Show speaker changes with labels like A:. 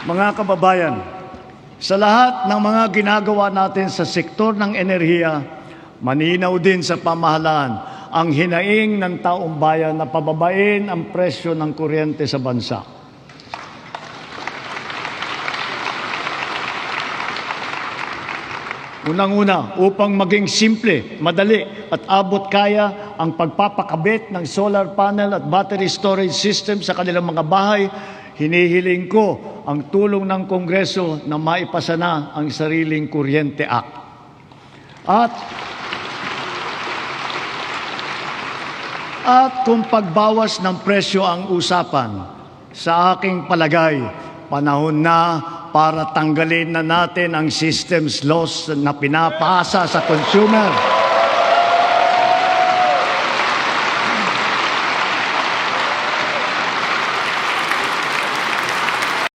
A: Mga kababayan, sa lahat ng mga ginagawa natin sa sektor ng enerhiya, malinaw din sa pamahalaan ang hinaing ng taong bayan na pababain ang presyo ng kuryente sa bansa. Unang-una, upang maging simple, madali at abot kaya ang pagpapakabit ng solar panel at battery storage system sa kanilang mga bahay, hinihiling ko ang tulong ng Kongreso na maipasa na ang Sariling Kuryente Act. At kung pagbawas ng presyo ang usapan, sa aking palagay, panahon na para tanggalin na natin ang systems laws na pinapasa sa consumer.